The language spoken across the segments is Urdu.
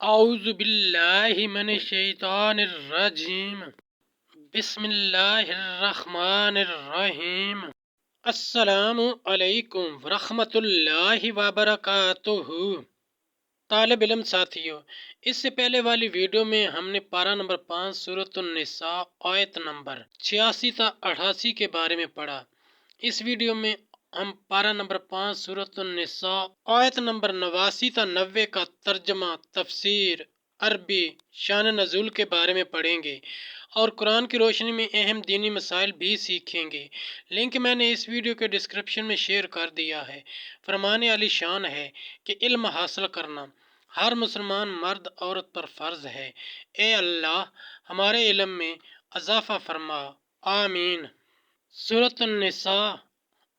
اعوذ باللہ من الشیطان الرجیم بسم اللہ الرحمن الرحیم السلام علیکم ورحمۃ اللہ وبرکاتہ۔ طالب علم ساتھیو، اس سے پہلے والی ویڈیو میں ہم نے پارہ نمبر 5 سورۃ النساء آیت نمبر 86 تا 88 کے بارے میں پڑھا۔ اس ویڈیو میں ہم پارہ نمبر 5 سورۃ النساء آیت نمبر 89 تا 90 کا ترجمہ، تفسیر، عربی، شان نزول کے بارے میں پڑھیں گے اور قرآن کی روشنی میں اہم دینی مسائل بھی سیکھیں گے۔ لنک میں نے اس ویڈیو کے ڈسکرپشن میں شیئر کر دیا ہے۔ فرمان علی شان ہے کہ علم حاصل کرنا ہر مسلمان مرد عورت پر فرض ہے۔ اے اللہ ہمارے علم میں اضافہ فرما، آمین۔ سورۃ النساء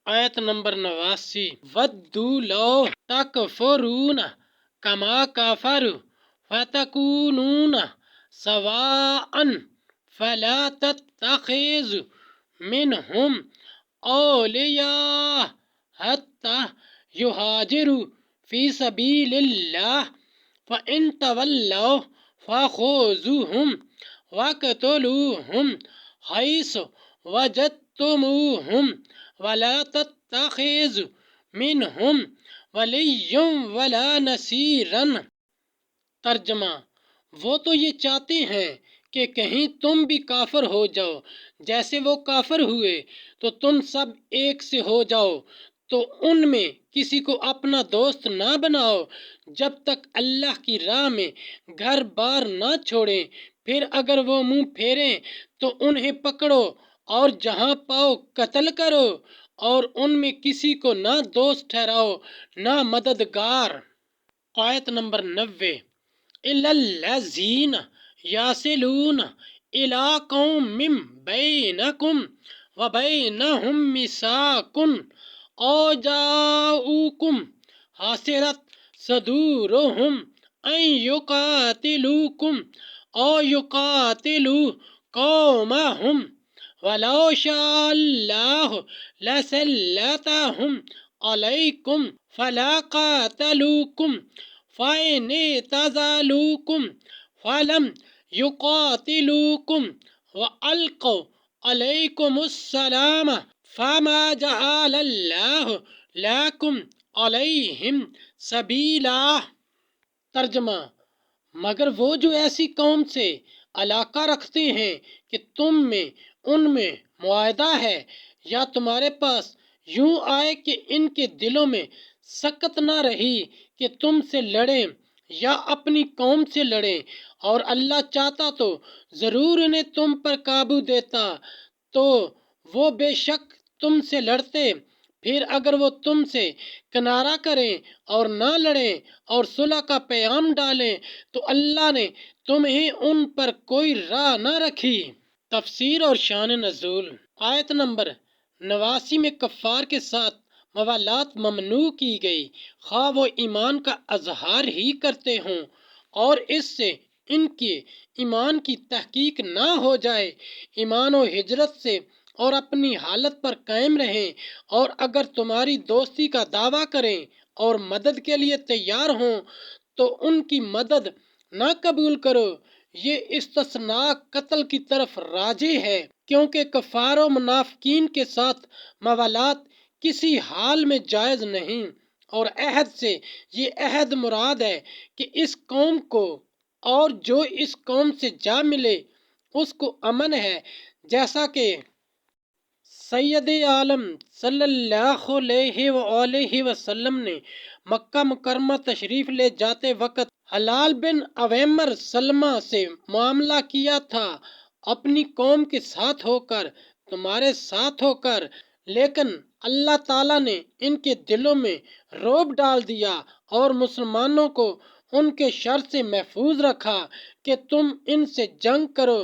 آیت نمبر 89۔ وَدُّوا لَوْ تَکْفُرُونَ کَمَا كَفَرُوا فَتَكُونُونَ سَوَاءً فَلَا تَتَّخِذُوا مِنْهُمْ أَوْلِيَاءَ حَتَّى يُهَاجِرُوا فِي سَبِيلِ اللَّهِ فَإِن تَوَلَّوْا فَخُذُوهُمْ وَاقْتُلُوهُمْ حَيْثُ وَجَدتُّمُوهُمْ وَلَا تَتَّخِذُوا مِنْهُمْ وَلِيًّا وَلَا نَصِيرًا۔ ترجمہ: وہ تو یہ چاہتے ہیں کہ کہیں تم بھی کافر ہو جاؤ جیسے وہ کافر ہوئے تو تم سب ایک سے ہو جاؤ، تو ان میں کسی کو اپنا دوست نہ بناؤ جب تک اللہ کی راہ میں گھر بار نہ چھوڑیں۔ پھر اگر وہ منہ پھیریں تو انہیں پکڑو اور جہاں پاؤ قتل کرو، اور ان میں کسی کو نہ دوست ٹھہراؤ نہ مددگار۔ آیت نمبر 90۔ إِلَّا الَّذِينَ يَصِلُونَ إِلَىٰ قَوْمٍ بَيْنَكُمْ وَبَيْنَهُم مِّيثَاقٌ أَوْ جَاءُوكُمْ حَصِرَتْ صُدُورُهُمْ أَن يُقَاتِلُوكُمْ أَوْ يُقَاتِلُوا قَوْمَهُمْ وَلَوْ شَاءَ اللَّهُ لَسَلَّطَهُمْ عَلَيْكُمْ فَلَا قَاتَلُوكُمْ فَإِنِ اعْتَزَلُوكُمْ فَلَمْ يُقَاتِلُوكُمْ وَأَلْقَوْا عَلَيْكُمُ السَّلَامَ فَمَا جَعَلَ اللَّهُ لَكُمْ عَلَيْهِمْ سَبِيلًا۔ ترجمہ: مگر وہ جو ایسی قوم سے علاقہ رکھتے ہیں کہ تم میں ان میں معاہدہ ہے، یا تمہارے پاس یوں آئے کہ ان کے دلوں میں سکت نہ رہی کہ تم سے لڑیں یا اپنی قوم سے لڑیں، اور اللہ چاہتا تو ضرور انہیں تم پر قابو دیتا تو وہ بے شک تم سے لڑتے۔ پھر اگر وہ تم سے کنارہ کریں اور نہ لڑیں اور صلح کا پیام ڈالیں تو اللہ نے تمہیں ان پر کوئی راہ نہ رکھی۔ تفسیر اور شان نزول۔ آیت نمبر 89 میں کفار کے ساتھ موالات ممنوع کی گئی، خواہ وہ ایمان کا اظہار ہی کرتے ہوں اور اس سے ان کے ایمان کی تحقیق نہ ہو جائے۔ ایمان و ہجرت سے اور اپنی حالت پر قائم رہیں، اور اگر تمہاری دوستی کا دعویٰ کریں اور مدد کے لیے تیار ہوں تو ان کی مدد نہ قبول کرو۔ یہ استثناء قتل کی طرف راجع ہے، کیونکہ کفار و منافقین کے ساتھ موالات کسی حال میں جائز نہیں، اور عہد سے یہ عہد مراد ہے کہ اس قوم کو اور جو اس قوم سے جا ملے اس کو امن ہے، جیسا کہ سید عالم صلی اللہ علیہ وآلہ وسلم نے مکہ مکرمہ تشریف لے جاتے وقت حلال بن عویمر سلمہ سے معاملہ کیا تھا، اپنی قوم کے ساتھ ہو کر، تمہارے ساتھ ہو کر، لیکن اللہ تعالیٰ نے ان کے دلوں میں رعب ڈال دیا اور مسلمانوں کو ان کے شر سے محفوظ رکھا کہ تم ان سے جنگ کرو۔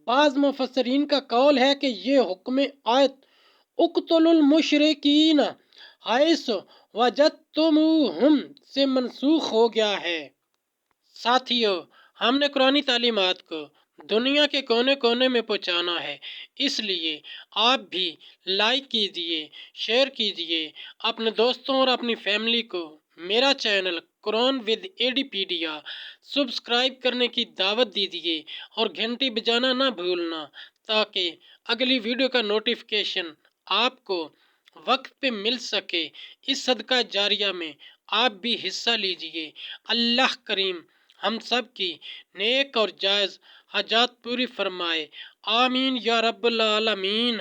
بعض مفسرین کا قول ہے کہ یہ حکم آیت اقتلوا المشرکین حیث وجدتموہم سے منسوخ ہو گیا ہے۔ ساتھیو، ہم نے قرآنی تعلیمات کو دنیا کے کونے کونے میں پہنچانا ہے، اس لیے آپ بھی لائک کیجئے، شیئر کیجئے، اپنے دوستوں اور اپنی فیملی کو میرا چینل قرآن ود ایڈیپیڈیا سبسکرائب کرنے کی دعوت دیجیے اور گھنٹی بجانا نہ بھولنا تاکہ اگلی ویڈیو کا نوٹیفیکیشن آپ کو وقت پہ مل سکے۔ اس صدقہ جاریہ میں آپ بھی حصہ لیجیے۔ اللہ کریم ہم سب کی نیک اور جائز حاجات پوری فرمائے، آمین یا رب العالمین۔